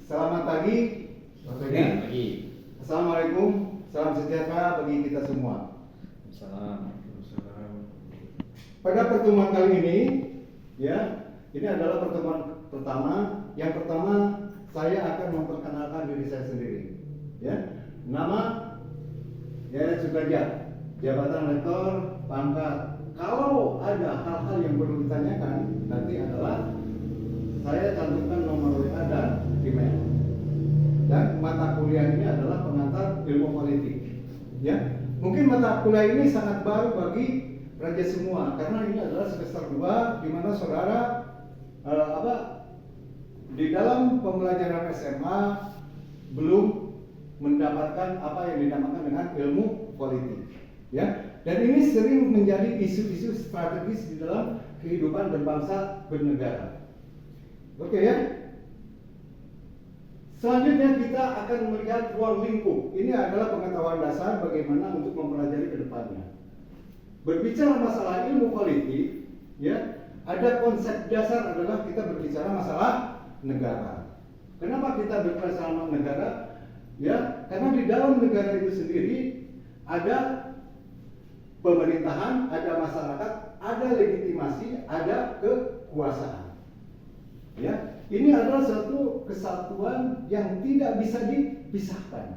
Selamat pagi. Pagi. Assalamualaikum. Salam sejahtera bagi kita semua. Pada pertemuan kali ini, ini adalah pertemuan pertama. Yang pertama, saya akan memperkenalkan diri saya sendiri. Nama, Sudrajat, jabatan lektor, pangkat. Kalau ada hal-hal yang perlu ditanyakan, nanti adalah saya cantumkan nomor WA dan email. Dan mata kuliah ini adalah pengantar ilmu politik. Mungkin mata kuliah ini sangat baru bagi Raja semua, karena ini adalah semester 2 di mana saudara di dalam pembelajaran SMA belum mendapatkan apa yang dinamakan dengan ilmu politik. Dan ini sering menjadi isu-isu strategis di dalam kehidupan berbangsa bernegara. Oke ya. Selanjutnya kita akan melihat ruang lingkup. Ini adalah pengetahuan dasar bagaimana untuk mempelajari ke depannya. Berbicara masalah ilmu politik, ada konsep dasar adalah kita berbicara masalah negara. Kenapa kita berbicara masalah negara? Karena di dalam negara itu sendiri ada pemerintahan, ada masyarakat, ada legitimasi, ada kekuasaan. Ini adalah satu kesatuan yang tidak bisa dipisahkan.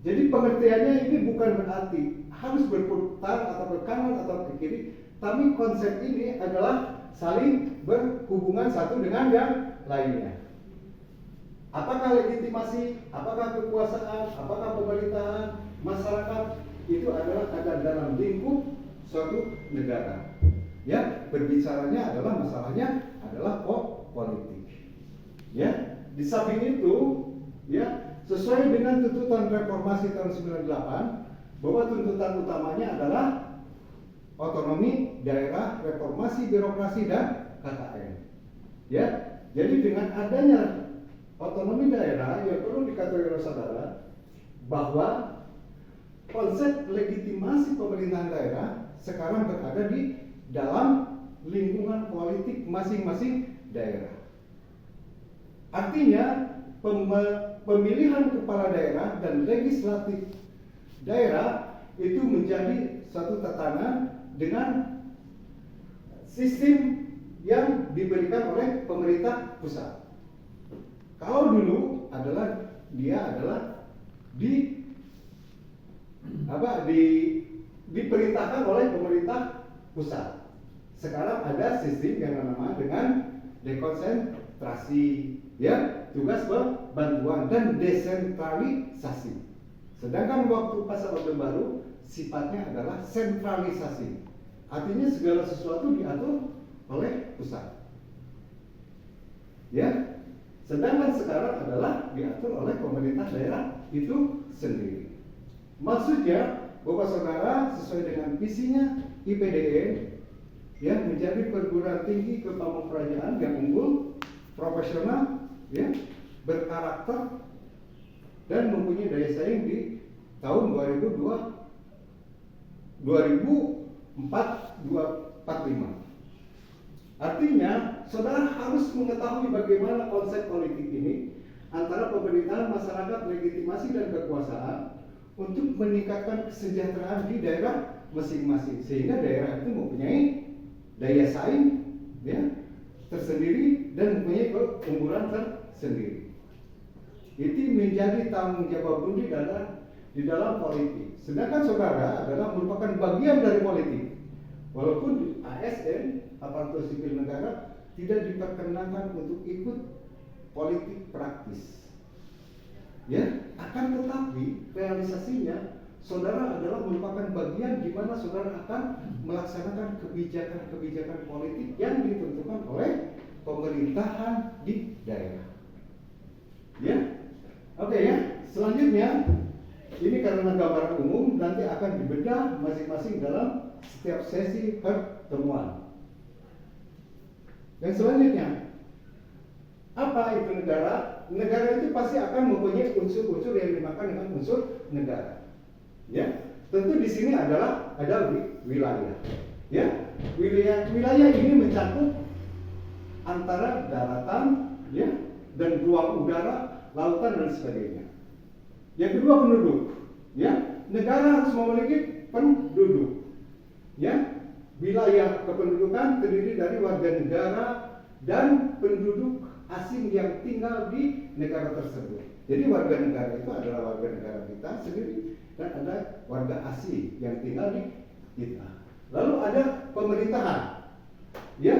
Jadi pengertiannya ini bukan berarti harus berputar atau berkanan atau ke kiri, tapi konsep ini adalah saling berhubungan satu dengan yang lainnya. Apakah legitimasi, apakah kekuasaan, apakah pemerintahan, masyarakat, itu adalah ada dalam lingkup suatu negara. Berbicaranya adalah masalahnya adalah politik. Di samping itu, sesuai dengan tuntutan reformasi tahun 98, bahwa tuntutan utamanya adalah otonomi daerah, reformasi birokrasi dan KKN. Jadi dengan adanya otonomi daerah, yang perlu diketahui oleh saudara bahwa konsep legitimasi pemerintahan daerah sekarang berada di dalam lingkungan politik masing-masing daerah. Artinya pemilihan kepala daerah dan legislatif daerah itu menjadi satu tatanan dengan sistem yang diberikan oleh pemerintah pusat. Kalau dulu dia adalah diperintahkan oleh pemerintah pusat. Sekarang ada sistem yang namanya dengan dekonsentrasi, tugas bantuan dan desentralisasi. Sedangkan waktu pasca Orde Baru sifatnya adalah sentralisasi. Artinya segala sesuatu diatur oleh pusat. Sedangkan sekarang adalah diatur oleh pemerintah daerah itu sendiri. Maksudnya Bapak Saudara sesuai dengan visinya IPDN menjadi perguruan tinggi kepemudaan yang unggul, profesional, berkarakter dan mempunyai daya saing di tahun 2045. Artinya, saudara harus mengetahui bagaimana konsep politik ini antara pemerintahan, masyarakat, legitimasi dan kekuasaan untuk meningkatkan kesejahteraan di daerah masing-masing, sehingga daerah itu mempunyai daya saing tersendiri dan mempunyai keunggulan tersendiri. Itu menjadi tanggung jawab Bundi di dalam politik. Sedangkan saudara adalah merupakan bagian dari politik. Walaupun ASN, aparatur sipil negara, tidak diperkenankan untuk ikut politik praktis. Akan tetapi realisasinya saudara adalah merupakan bagian di mana saudara akan melaksanakan kebijakan-kebijakan politik yang ditentukan oleh pemerintahan di daerah. Selanjutnya ini karena gambaran umum nanti akan dibedah masing-masing dalam setiap sesi pertemuan. Dan selanjutnya, apa itu negara? Negara itu pasti akan mempunyai unsur-unsur yang dinamakan dengan unsur negara. Tentu di sini ada wilayah. Wilayah ini mencakup antara daratan, dan ruang udara, lautan dan sebagainya. Yang kedua penduduk, ya, negara harus memiliki penduduk, ya, wilayah kependudukan terdiri dari warga negara dan penduduk asing yang tinggal di negara tersebut. Jadi warga negara itu adalah warga negara kita sendiri dan ada warga asing yang tinggal di kita. Lalu ada pemerintahan, ya.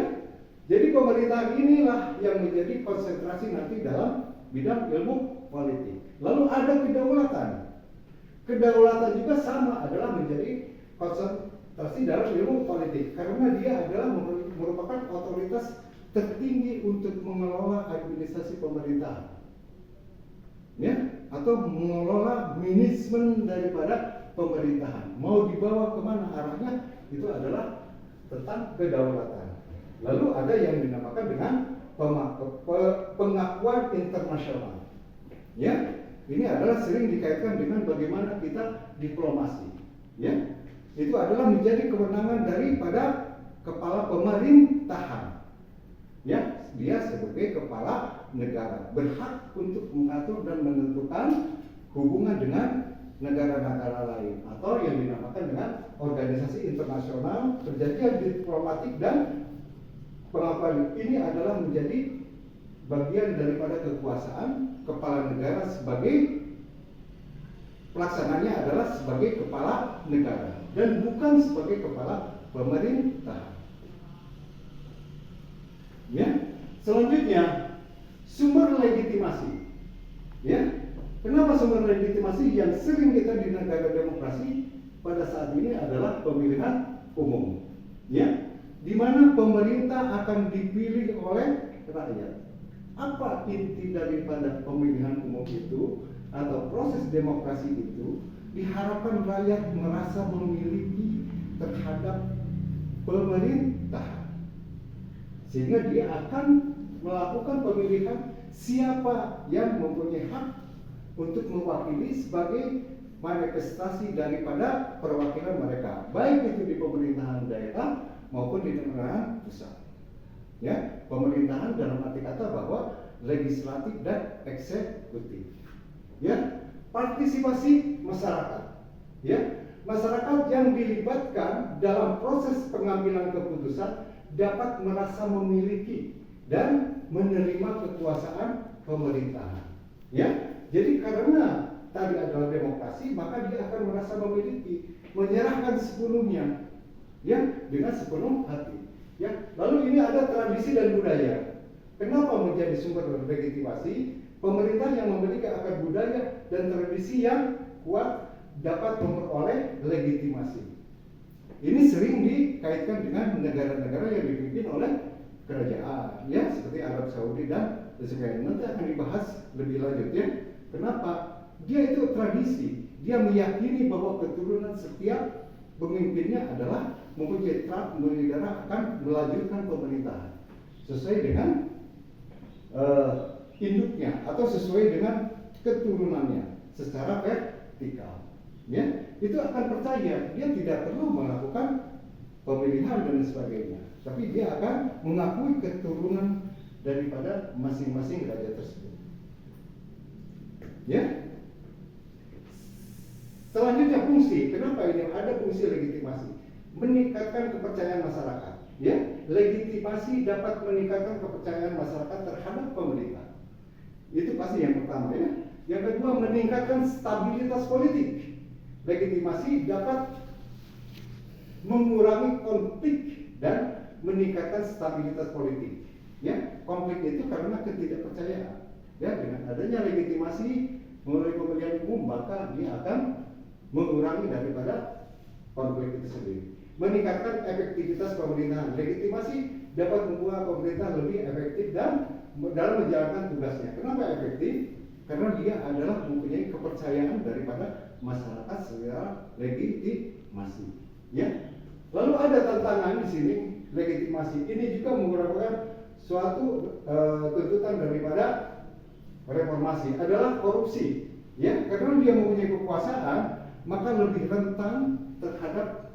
Jadi pemerintahan inilah yang menjadi konsentrasi nanti dalam bidang ilmu politik. Lalu ada kedaulatan. Kedaulatan juga sama adalah menjadi konsentrasi dalam ilmu politik karena dia adalah merupakan otoritas tertinggi untuk mengelola administrasi pemerintahan, ya, atau mengelola manajemen daripada pemerintahan. Mau dibawa kemana arahnya itu adalah tentang kedaulatan. Lalu ada yang dinamakan dengan pengakuan internasional. Ya, ini adalah sering dikaitkan dengan bagaimana kita diplomasi. Ya, itu adalah menjadi kewenangan daripada kepala pemerintahan. Ya, dia sebagai kepala negara berhak untuk mengatur dan menentukan hubungan dengan negara-negara lain atau yang dinamakan dengan organisasi internasional, perjanjian diplomatik dan pengakuan ini adalah menjadi bagian daripada kekuasaan kepala negara sebagai pelaksananya adalah sebagai kepala negara dan bukan sebagai kepala pemerintah. Ya, selanjutnya sumber legitimasi. Ya, kenapa sumber legitimasi yang sering kita di negara demokrasi pada saat ini adalah pemilihan umum. Ya, di mana pemerintah akan dipilih oleh rakyat. Apa inti daripada pemilihan umum itu atau proses demokrasi itu? Diharapkan rakyat merasa memiliki terhadap pemerintah, sehingga dia akan melakukan pemilihan siapa yang mempunyai hak untuk mewakili sebagai manifestasi daripada perwakilan mereka, baik itu di pemerintahan daerah maupun di pemerintahan pusat. Ya, pemerintahan dalam arti kata bahwa legislatif dan eksekutif. Ya, partisipasi masyarakat. Ya, masyarakat yang dilibatkan dalam proses pengambilan keputusan dapat merasa memiliki dan menerima kekuasaan pemerintahan. Ya, jadi karena tadi adalah demokrasi, maka dia akan merasa memiliki, menyerahkan sepenuhnya, ya, dengan sepenuh hati. Ya, lalu ini ada tradisi dan budaya. Kenapa menjadi sumber legitimasi? Pemerintah yang memiliki akar budaya dan tradisi yang kuat dapat memperoleh legitimasi. Ini sering dikaitkan dengan negara-negara yang dipimpin oleh kerajaan, ya, seperti Arab Saudi dan sebagainya. Nanti akan dibahas lebih lanjut, ya. Kenapa? Dia itu tradisi. Dia meyakini bahwa keturunan setiap pemimpinnya adalah mempunyai negara akan melanjutkan pemerintahan sesuai dengan induknya atau sesuai dengan keturunannya secara vertikal. Ya, itu akan percaya dia tidak perlu melakukan pemilihan dan sebagainya, tapi dia akan mengakui keturunan daripada masing-masing raja tersebut. Ya. Selanjutnya fungsi. Kenapa ini ada fungsi legitimasi? Meningkatkan kepercayaan masyarakat. Ya, legitimasi dapat meningkatkan kepercayaan masyarakat terhadap pemerintah. Itu pasti yang pertama, ya. Yang kedua, meningkatkan stabilitas politik. Legitimasi dapat mengurangi konflik dan meningkatkan stabilitas politik. Ya, konflik itu karena ketidakpercayaan. Ya, dengan adanya legitimasi melalui pemilihan umum, maka dia akan mengurangi daripada konflik itu sendiri. Meningkatkan efektivitas pemerintahan. Legitimasi dapat membuat pemerintah lebih efektif dan dalam menjalankan tugasnya. Kenapa efektif? Karena dia adalah mempunyai kepercayaan daripada masyarakat secara legitimasi. Ya. Lalu ada tantangan di sini legitimasi. Ini juga merupakan suatu tuntutan daripada reformasi adalah korupsi. Ya, karena dia mempunyai kekuasaan, maka lebih rentan terhadap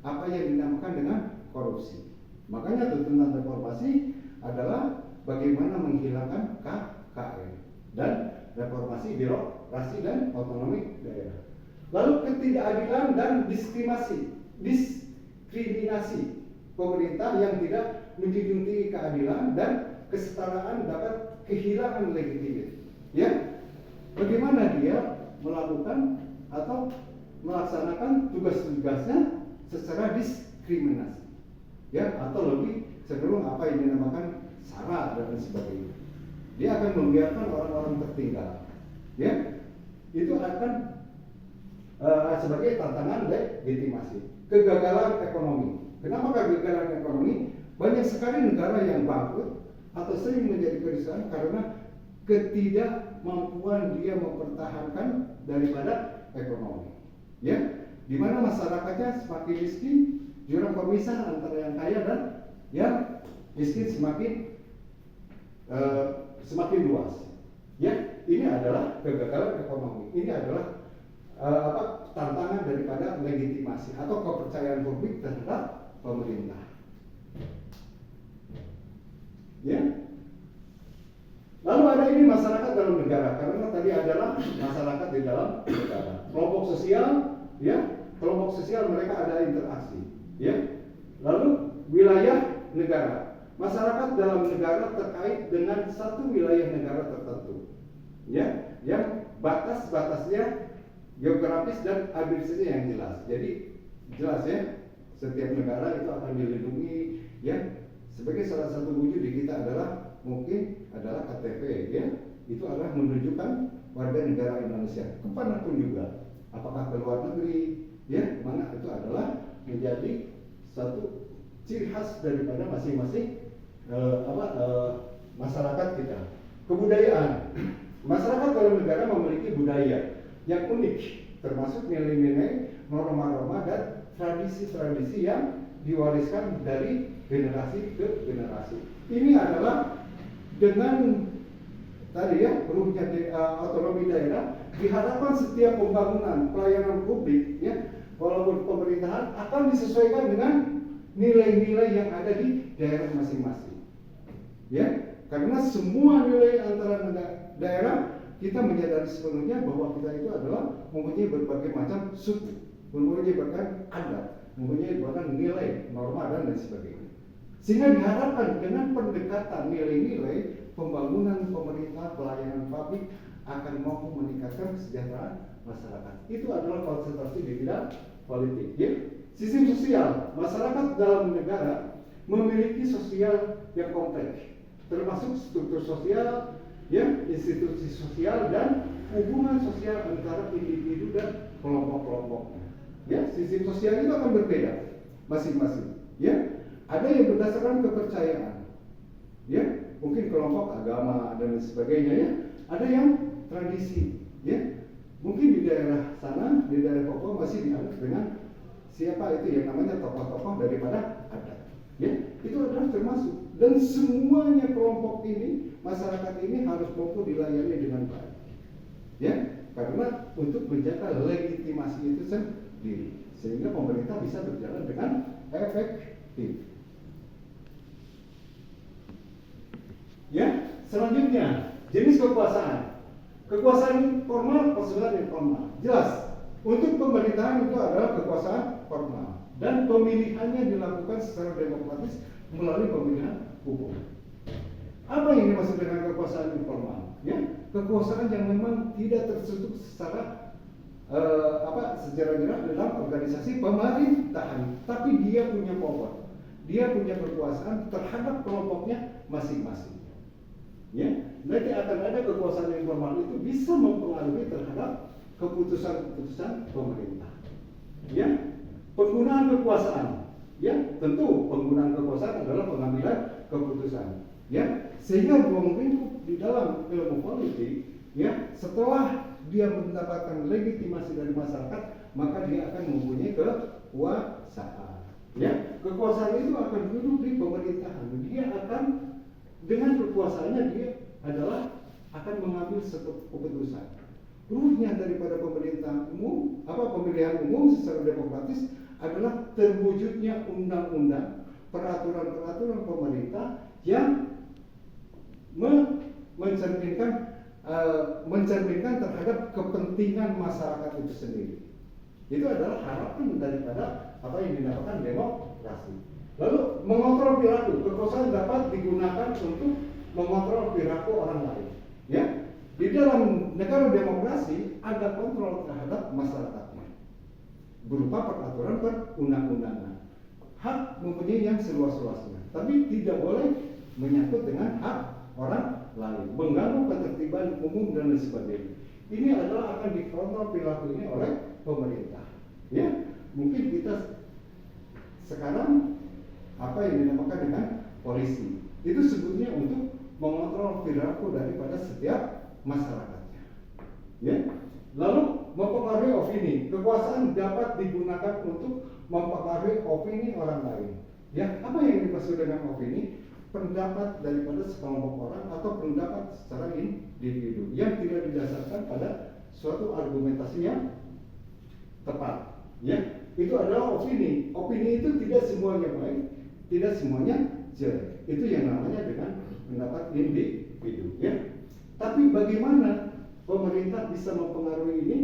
apa yang dinamakan dengan korupsi. Makanya tuntutan reformasi adalah bagaimana menghilangkan KN dan reformasi birokrasi dan otonomi daerah. Lalu ketidakadilan dan diskriminasi pemerintah yang tidak menjunjung tinggi keadilan dan kesetaraan dapat kehilangan legitimasi. Ya, bagaimana dia melakukan atau melaksanakan tugas-tugasnya secara diskriminasi, ya, atau lebih cenderung apa yang dinamakan SARA dan sebagainya. Dia akan membiarkan orang-orang tertinggal, ya, itu akan sebagai tantangan legitimasi. Kegagalan ekonomi. Kenapa kegagalan ekonomi? Banyak sekali negara yang bangkrut atau sering menjadi kerusakan karena ketidakmampuan dia mempertahankan daripada ekonomi. Ya, di mana masyarakatnya semakin miskin, jurang pemisah antara yang kaya dan yang miskin semakin luas. Ya, ini adalah kegagalan ekonomi. Ini adalah tantangan daripada legitimasi atau kepercayaan publik terhadap pemerintah. Ya. Lalu ada ini masyarakat dalam negara, karena tadi adalah masyarakat di dalam negara. Kelompok sosial, ya, kelompok sosial mereka ada interaksi, ya. Lalu wilayah negara, masyarakat dalam negara terkait dengan satu wilayah negara tertentu, ya, yang batas-batasnya geografis dan administrasi yang jelas. Jadi jelas ya, setiap negara itu akan dilindungi, ya. Sebagai salah satu wujud di kita adalah mungkin adalah KTP, ya. Itu adalah menunjukkan warga negara Indonesia kemanapun juga, apakah ke luar negeri, ya, mana itu adalah menjadi satu ciri khas daripada masing-masing masyarakat kita. Kebudayaan, masyarakat dalam negara memiliki budaya yang unik, termasuk nilai-nilai, norma-norma dan tradisi-tradisi yang diwariskan dari generasi ke generasi. Ini adalah dengan tadi ya, ruhnya otonomi daerah, diharapkan setiap pembangunan pelayanan publik, ya, walaupun pemerintahan akan disesuaikan dengan nilai-nilai yang ada di daerah masing-masing. Ya, karena semua nilai antara daerah kita menyadari sepenuhnya bahwa kita itu adalah mempunyai berbagai macam suku, mempunyai bahkan adat, mempunyai bahkan nilai, norma dan lain sebagainya. Sehingga diharapkan dengan pendekatan nilai-nilai pembangunan pemerintah pelayanan publik akan mampu meningkatkan kesejahteraan masyarakat. Itu adalah konsentrasi di bidang politik. Ya. Sistem sosial, masyarakat dalam negara memiliki sosial yang kompleks, termasuk struktur sosial, ya, institusi sosial dan hubungan sosial antara individu dan kelompok-kelompoknya. Ya, sistem sosial itu akan berbeda masing-masing. Ya, ada yang berdasarkan kepercayaan, ya, mungkin kelompok agama dan sebagainya, ya. Ada yang tradisi, ya, mungkin di daerah sana, di daerah Papua masih dianggap dengan siapa itu yang namanya tokoh-tokoh daripada adat, ya, itu adalah termasuk. Dan semuanya kelompok ini, masyarakat ini harus mampu dilayani dengan baik, ya, karena untuk menjaga legitimasi itu sendiri, sehingga pemerintah bisa berjalan dengan efektif. Ya, selanjutnya jenis kekuasaan. Kekuasaan formal, personal informal. Jelas, untuk pemerintahan itu adalah kekuasaan formal dan pemilihannya dilakukan secara demokratis melalui pemilihan umum. Apa yang dimaksud dengan kekuasaan informal? Ya, kekuasaan yang memang tidak tersentuh secara secara jelas dalam organisasi pemerintahan, tapi dia punya power, dia punya kekuasaan terhadap kelompoknya masing-masing. Ya, nanti akan ada kekuasaan informal itu bisa mempengaruhi terhadap keputusan-keputusan pemerintah. Ya, penggunaan kekuasaan, ya, tentu penggunaan kekuasaan adalah pengambilan keputusan, ya, sehingga ruang lingkup di dalam ilmu politik, ya, setelah dia mendapatkan legitimasi dari masyarakat, maka dia akan mempunyai kekuasaan. Ya, kekuasaan itu akan duduk di pemerintahan. Dia akan dengan kekuasaannya dia adalah akan mengambil satu keputusan. Ruhnya daripada pemerintahan umum, pemilihan umum secara demokratis adalah terwujudnya undang-undang, peraturan-peraturan pemerintah yang mencerminkan terhadap kepentingan masyarakat itu sendiri. Itu adalah harapan daripada apa yang dinamakan demokrasi. Lalu mengontrol perilaku, kekuasaan dapat digunakan untuk mengontrol perilaku orang lain. Ya, di dalam negara demokrasi ada kontrol terhadap masyarakatnya berupa peraturan perundang-undangan. Hak mempunyai yang seluas-luasnya, tapi tidak boleh menyangkut dengan hak orang lain, mengganggu ketertiban umum dan lain sebagainya. Ini adalah akan dikontrol perilaku ini oleh pemerintah. Ya, mungkin kita sekarang apa yang dinamakan dengan polisi itu sebetulnya untuk mengontrol perilaku daripada setiap masyarakatnya. Ya, lalu mempengaruhi opini, kekuasaan dapat digunakan untuk mempengaruhi opini orang lain. Ya, apa yang dimaksud dengan opini? Pendapat daripada sekelompok orang atau pendapat secara individu yang tidak didasarkan pada suatu argumentasi yang tepat. Ya, itu adalah opini. Opini itu tidak semuanya baik, tidak semuanya jelek. Itu yang namanya dengan pendapat individu. Ya, tapi bagaimana pemerintah bisa mempengaruhi ini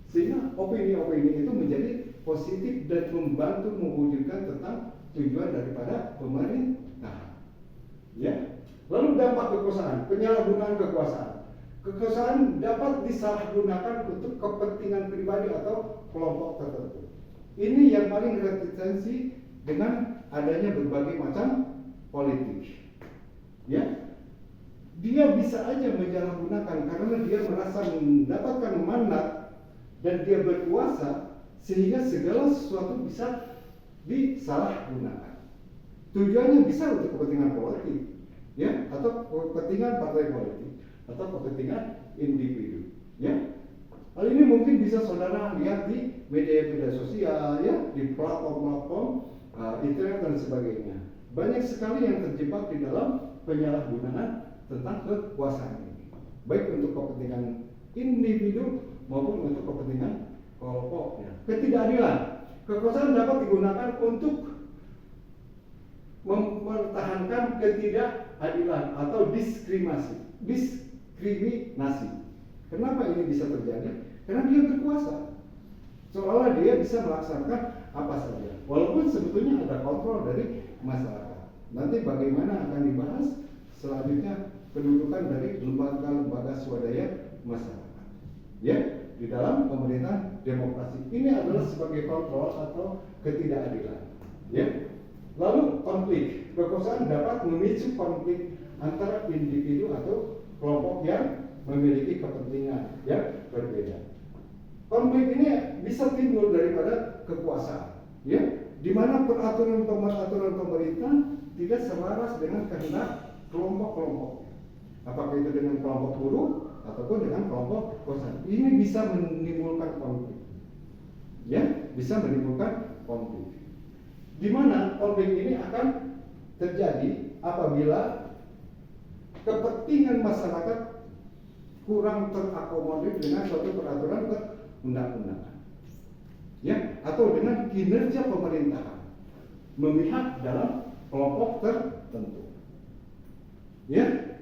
sehingga opini-opini itu menjadi positif dan membantu mewujudkan tentang tujuan daripada pemerintah. Ya, lalu dampak kekuasaan, penyalahgunaan kekuasaan. Kekuasaan dapat disalahgunakan untuk kepentingan pribadi atau kelompok tertentu. Ini yang paling resistensi dengan adanya berbagai macam politik. Ya, dia bisa aja menyalahgunakan karena dia merasa mendapatkan mandat dan dia berkuasa sehingga segala sesuatu bisa disalahgunakan. Tujuannya bisa untuk kepentingan politik, ya, atau kepentingan partai politik, atau kepentingan individu, ya. Hal ini mungkin bisa saudara lihat di media-media sosial, ya, di platform-platform internet dan sebagainya. Banyak sekali yang terjebak di dalam penyalahgunaan tentang kekuasaan ini, baik untuk kepentingan individu maupun untuk kepentingan kelompoknya. Ketidakadilan, kekuasaan dapat digunakan untuk mempertahankan ketidakadilan atau diskriminasi. Kenapa ini bisa terjadi? Karena dia berkuasa, seolah dia bisa melaksanakan apa saja, walaupun sebetulnya ada kontrol dari masyarakat. Nanti bagaimana akan dibahas selanjutnya kedudukan dari lembaga-lembaga swadaya masyarakat, ya, di dalam pemerintahan demokrasi. Ini adalah sebagai kontrol atau ketidakadilan, ya. Lalu konflik, kekuasaan dapat memicu konflik antara individu atau kelompok yang memiliki kepentingan yang berbeda. Konflik ini bisa timbul daripada kekuasaan, ya, di mana peraturan pemerintah tidak selaras dengan kehendak kelompok-kelompok, apakah itu dengan kelompok buruh ataupun dengan kelompok kekuasaan. Ini bisa menimbulkan konflik, ya, bisa menimbulkan konflik. Di mana konflik ini akan terjadi apabila kepentingan masyarakat kurang terakomodir dengan suatu peraturan perundang-undangan, ya, atau dengan kinerja pemerintahan memihak dalam kelompok tertentu, ya.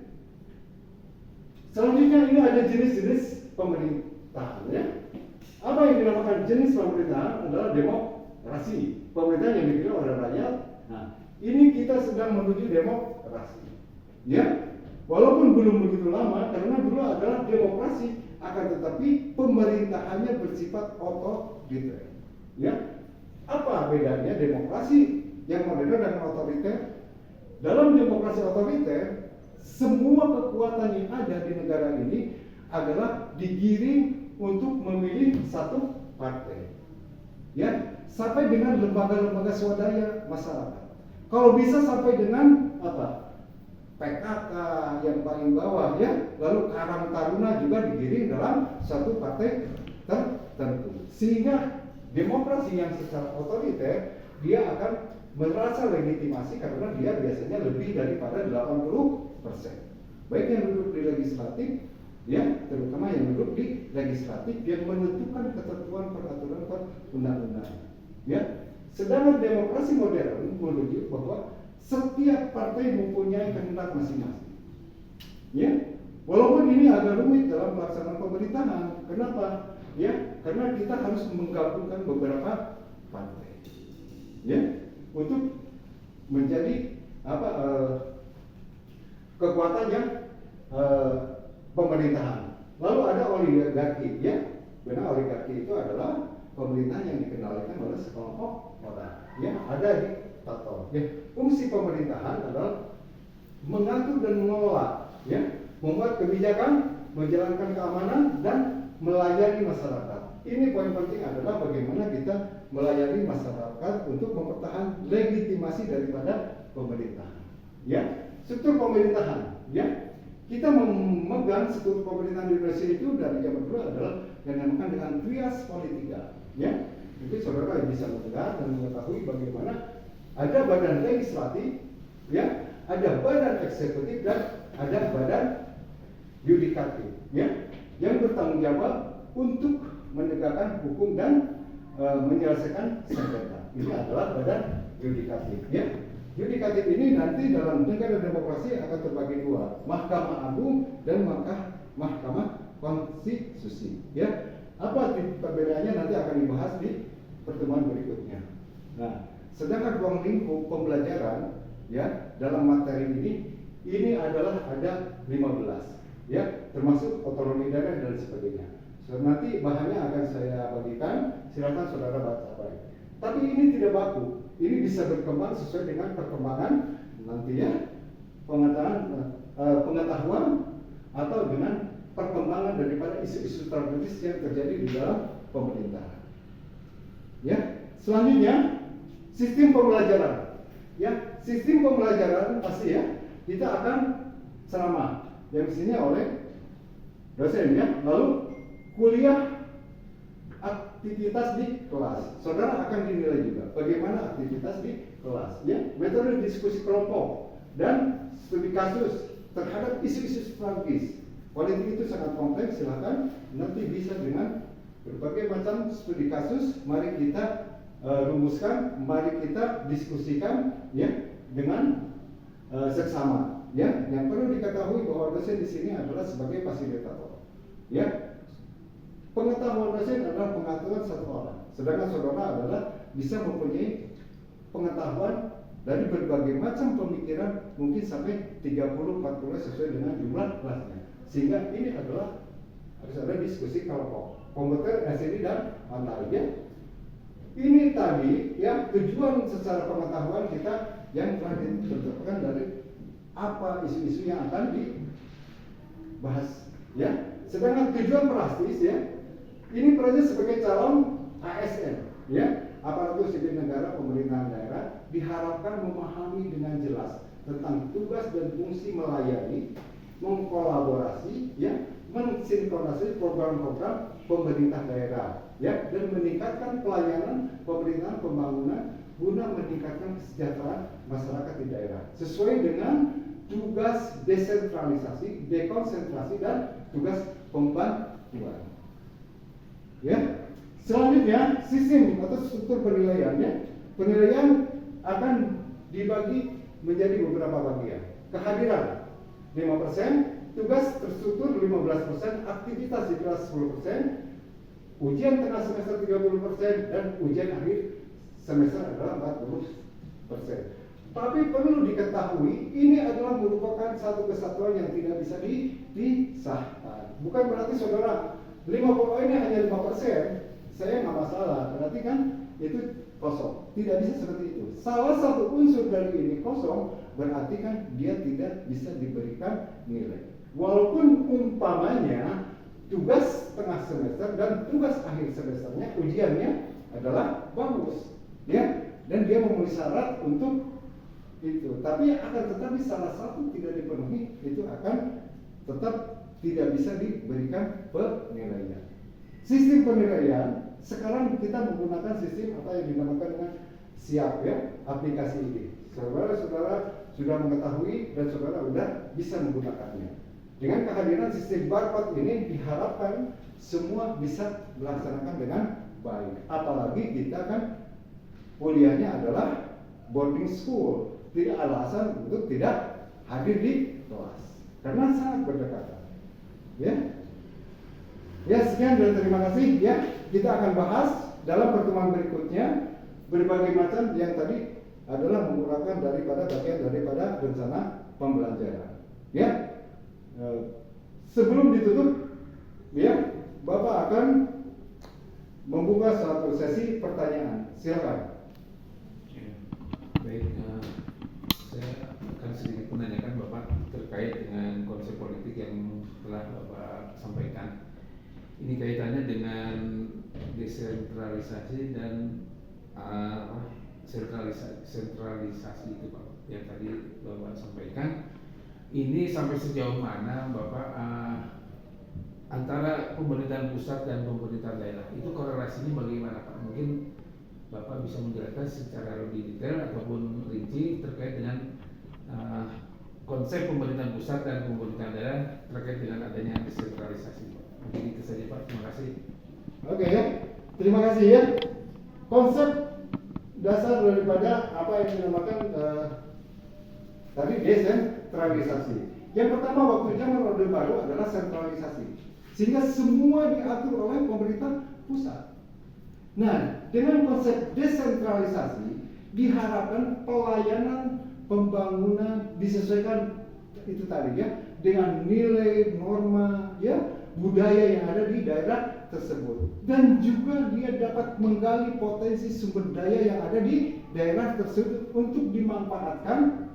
Selanjutnya ini ada jenis-jenis pemerintahan, ya. Apa yang dinamakan jenis pemerintahan adalah demokrasi, pemerintahan yang dipilih oleh rakyat. Nah, ini kita sedang menuju demokrasi, ya. Walaupun belum begitu lama, karena dulu adalah demokrasi, akan tetapi pemerintahannya bersifat otoriter, ya. Apa bedanya demokrasi yang modern dan otoriter? Dalam demokrasi otoriter, semua kekuatan yang ada di negara ini adalah digiring untuk memilih satu partai, ya, sampai dengan lembaga-lembaga swadaya masyarakat. Kalau bisa sampai dengan apa? PKK yang paling bawah, ya, lalu Karang Taruna juga digiring dalam satu partai tertentu. Sehingga demokrasi yang secara otoriter dia akan merasa legitimasi karena dia biasanya lebih daripada 80%. Baik yang duduk di legislatif, ya, terutama yang duduk di legislatif yang menentukan ketentuan peraturan perundang-undangan, ya. Sedangkan demokrasi modern menuju bahwa setiap partai mempunyai kehendak masing-masing, ya. Walaupun ini agak rumit dalam pelaksanaan pemerintahan. Kenapa? Ya, karena kita harus menggabungkan beberapa partai, ya, untuk menjadi kekuatan yang pemerintahan. Lalu ada oligarki, ya. Benar, oligarki itu adalah pemerintahan yang dikendalikan oleh sekelompok orang. Ya, ada diktator. Ya, fungsi pemerintahan adalah mengatur dan mengelola, ya, membuat kebijakan, menjalankan keamanan dan melayani masyarakat. Ini poin penting adalah bagaimana kita melayani masyarakat untuk mempertahankan legitimasi daripada pemerintahan. Ya, struktur pemerintahan, ya. Kita memegang struktur pemerintahan di Indonesia itu dari zaman dulu adalah yang dinamakan dengan trias politika, ya. Itu saudara bisa mendengar dan mengetahui bagaimana ada badan legislatif, ya, ada badan eksekutif dan ada badan yudikatif, ya, yang bertanggung jawab untuk menegakkan hukum dan menyelesaikan sengketa. Ini adalah badan yudikatif, ya. Yudikatif ini nanti dalam negara demokrasi akan terbagi dua, Mahkamah Agung dan Mahkamah Konstitusi. Ya, apa perbedaannya nanti akan dibahas di pertemuan berikutnya. Nah, sedangkan ruang lingkup pembelajaran, ya, dalam materi ini adalah ada 15, ya, termasuk otonomi daerah dan sebagainya. So, nanti bahannya akan saya bagikan, silakan saudara baca baik. Tapi ini tidak baku. Ini bisa berkembang sesuai dengan perkembangan nantinya pengetahuan atau dengan perkembangan daripada isu-isu strategis yang terjadi di dalam pemerintahan. Ya, selanjutnya sistem pembelajaran. Ya, sistem pembelajaran pasti, ya, kita akan ceramah yang isinya oleh dosen, ya. Lalu kuliah aktivitas di kelas. Saudara akan dinilai juga bagaimana aktivitas di kelas, ya. Metode diskusi kelompok dan studi kasus terhadap isu-isu strategis. Politik itu sangat kompleks, silakan nanti bisa dengan berbagai macam studi kasus. Mari kita rumuskan, mari kita diskusikan, ya, dengan seksama, ya. Yang perlu diketahui bahwa dosen di sini adalah sebagai fasilitator, ya. Pengetahuan dosen adalah pengetahuan satu orang, sedangkan saudara adalah bisa mempunyai pengetahuan dari berbagai macam pemikiran, mungkin sampai 30-40 sesuai dengan jumlah kelasnya. Sehingga ini adalah harus ada diskusi kelompok, komputer, SNI dan lain-lain. Ini tadi, ya, tujuan secara pengetahuan kita yang telah ditentukan dari apa isu-isu yang akan dibahas, ya. Sedangkan tujuan praktis, ya, ini proses sebagai calon ASN, ya, aparatur sipil negara pemerintahan daerah, diharapkan memahami dengan jelas tentang tugas dan fungsi melayani, mengkolaborasi, ya, mensinkronisasi program-program pemerintah daerah, ya, dan meningkatkan pelayanan pemerintahan pembangunan guna meningkatkan kesejahteraan masyarakat di daerah sesuai dengan tugas desentralisasi, dekonsentrasi dan tugas pembangunan. Ya, selanjutnya sistem atau struktur penilaiannya. Penilaian akan dibagi menjadi beberapa bagian. Kehadiran 5%, tugas terstruktur 15%, aktivitas di kelas 10%, ujian tengah semester 30% dan ujian akhir semester adalah 40%. Tapi perlu diketahui ini adalah merupakan satu kesatuan yang tidak bisa dipisahkan. Bukan berarti saudara 50 ini hanya 5%, saya nggak masalah, berarti kan itu kosong. Tidak bisa seperti itu. Salah satu unsur dari ini kosong, berarti kan dia tidak bisa diberikan nilai. Walaupun umpamanya tugas tengah semester dan tugas akhir semesternya ujiannya adalah bagus, ya, dan dia memenuhi syarat untuk itu. Tapi akan tetapi salah satu tidak dipenuhi, itu akan tetap tidak bisa diberikan penilaian. Sistem penilaian sekarang kita menggunakan sistem apa yang dinamakan dengan SIAP, ya, aplikasi ini. Saudara-saudara sudah mengetahui dan saudara sudah bisa menggunakannya. Dengan kehadiran sistem barcode ini diharapkan semua bisa melaksanakan dengan baik. Apalagi kita kan kuliahnya adalah boarding school, tidak alasan untuk tidak hadir di kelas karena sangat berdekatan. Ya. Ya, sekian dan terima kasih ya. Kita akan bahas dalam pertemuan berikutnya berbagai macam yang tadi adalah menggunakan bagian daripada rencana pembelajaran. Ya. Sebelum ditutup ya, Bapak akan membuka suatu sesi pertanyaan. Silakan. Baik, saya akan sedikit menanyakan Bapak terkait dengan konsep politik yang telah Bapak sampaikan. Ini kaitannya dengan desentralisasi dan sentralisasi itu Pak, yang tadi Bapak sampaikan. Ini sampai sejauh mana Bapak antara pemerintahan pusat dan pemerintah daerah itu korelasinya bagaimana Pak? Mungkin Bapak bisa menjelaskan secara lebih detail ataupun rinci terkait dengan konsep pemerintahan pusat dan pemerintahan daerah terkait dengan adanya desentralisasi. Mungkin itu saja Pak, terima kasih. Oke ya, terima kasih ya. Konsep dasar daripada apa yang dinamakan tadi desentralisasi. Yang pertama waktu zaman Orde Baru adalah sentralisasi, sehingga semua diatur oleh pemerintah pusat. Nah, dengan konsep desentralisasi diharapkan pelayanan pembangunan disesuaikan itu tadi ya dengan nilai norma ya budaya yang ada di daerah tersebut, dan juga dia dapat menggali potensi sumber daya yang ada di daerah tersebut untuk dimanfaatkan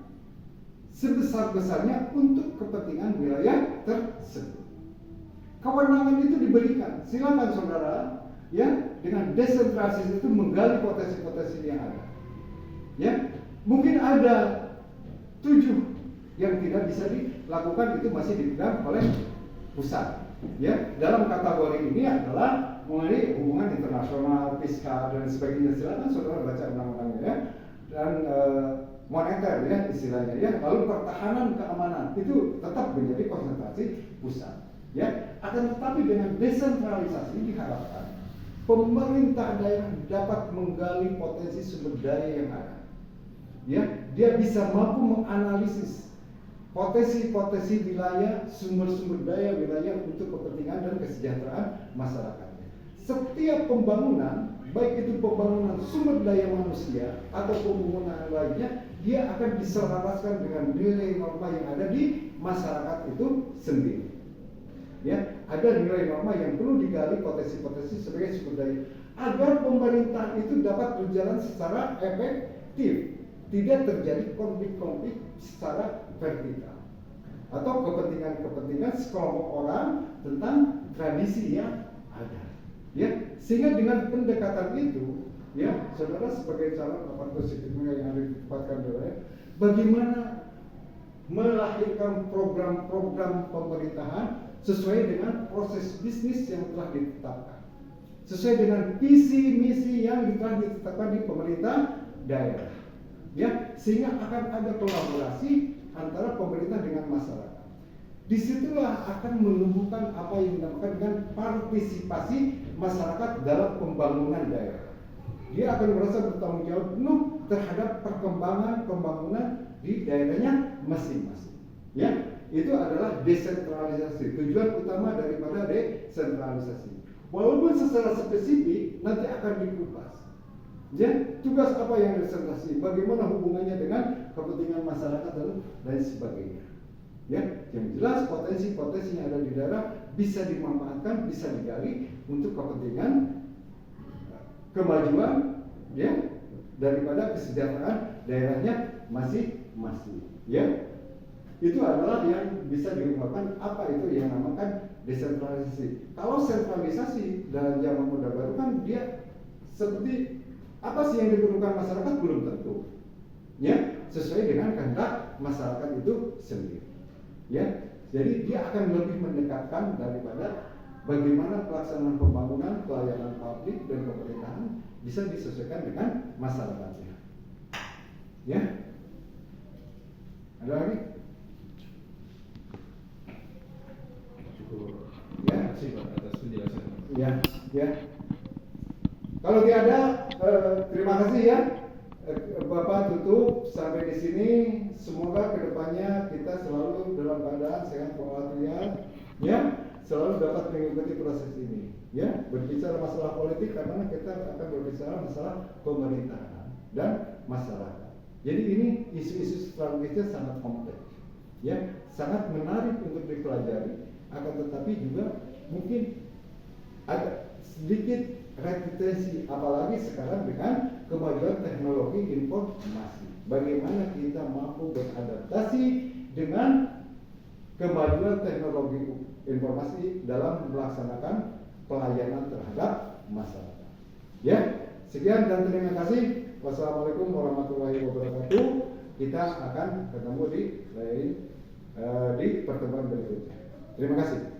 sebesar-besarnya untuk kepentingan wilayah tersebut. Kewenangan itu diberikan, silakan saudara ya, dengan desentralisasi itu menggali potensi-potensi yang ada. Ya, mungkin ada 7 yang tidak bisa dilakukan, itu masih dipegang oleh pusat. Ya, dalam kategori ini adalah mengenai hubungan internasional, fiskal dan sebagainya. Silakan saudara baca undang-undangnya ya. Dan moneter ya istilahnya ya. Lalu pertahanan keamanan itu tetap menjadi konsentrasi pusat. Ya, akan tetapi dengan desentralisasi diharapkan pemerintah daerah dapat menggali potensi sumber daya yang ada. Ya, dia bisa mampu menganalisis potensi-potensi wilayah, sumber-sumber daya wilayah untuk kepentingan dan kesejahteraan masyarakatnya. Setiap pembangunan, baik itu pembangunan sumber daya manusia atau pembangunan lainnya, dia akan diselaraskan dengan nilai norma yang ada di masyarakat itu sendiri. Ya, ada nilai norma yang perlu digali potensi-potensi sebagai sumber daya agar pemerintah itu dapat berjalan secara efektif, tidak terjadi konflik-konflik secara vertikal atau kepentingan-kepentingan sekelompok orang tentang tradisi yang ada. Ya, sehingga dengan pendekatan itu, ya, saudara sebagai calon aparatur sipil negara yang ada ditempatkan oleh, bagaimana melahirkan program-program pemerintahan sesuai dengan proses bisnis yang telah ditetapkan, sesuai dengan visi misi yang telah ditetapkan di pemerintah daerah. Ya, sehingga akan ada kolaborasi antara pemerintah dengan masyarakat. Disitulah akan menumbuhkan apa yang dinamakan dengan partisipasi masyarakat dalam pembangunan daerah. Dia akan merasa bertanggung jawab penuh terhadap perkembangan pembangunan di daerahnya masing-masing. Ya, itu adalah desentralisasi. Tujuan utama daripada desentralisasi. Walaupun secara spesifik nanti akan dikupas. Ya, tugas apa yang desentralisasi? Bagaimana hubungannya dengan kepentingan masyarakat dan lain sebagainya. Ya, yang jelas potensi-potensi yang ada di daerah bisa dimanfaatkan, bisa digali untuk kepentingan kemajuan, ya, daripada kesejahteraan daerahnya masing-masing. Ya, itu adalah yang bisa diungkapkan apa itu yang namakan desentralisasi. Kalau sentralisasi dalam zaman Orde Baru kan dia seperti apa sih yang diperlukan masyarakat belum tentu, ya, sesuai dengan kehendak masyarakat itu sendiri, ya. Jadi dia akan lebih mendekatkan daripada bagaimana pelaksanaan pembangunan, pelayanan publik dan pemerintahan bisa disesuaikan dengan masyarakatnya, ya. Ada lagi? Cukup. Ya. Terima kasih Pak atas penjelasan. Ya, ya. Kalau tiada, terima kasih ya. Bapak tutup sampai di sini. Semoga kedepannya kita selalu dalam keadaan sehat walafiat. Ya, selalu dapat mengikuti proses ini. Ya, berbicara masalah politik karena kita akan berbicara masalah pemerintahan dan masyarakat. Jadi ini isu-isu strategisnya sangat kompleks. Ya, sangat menarik untuk dipelajari, akan tetapi juga mungkin ada sedikit resistensi, apalagi sekarang dengan kemajuan teknologi informasi. Bagaimana kita mampu beradaptasi dengan kemajuan teknologi informasi dalam melaksanakan pelayanan terhadap masyarakat. Ya, sekian dan terima kasih. Wassalamualaikum warahmatullahi wabarakatuh. Kita akan ketemu di pertemuan berikutnya. Terima kasih.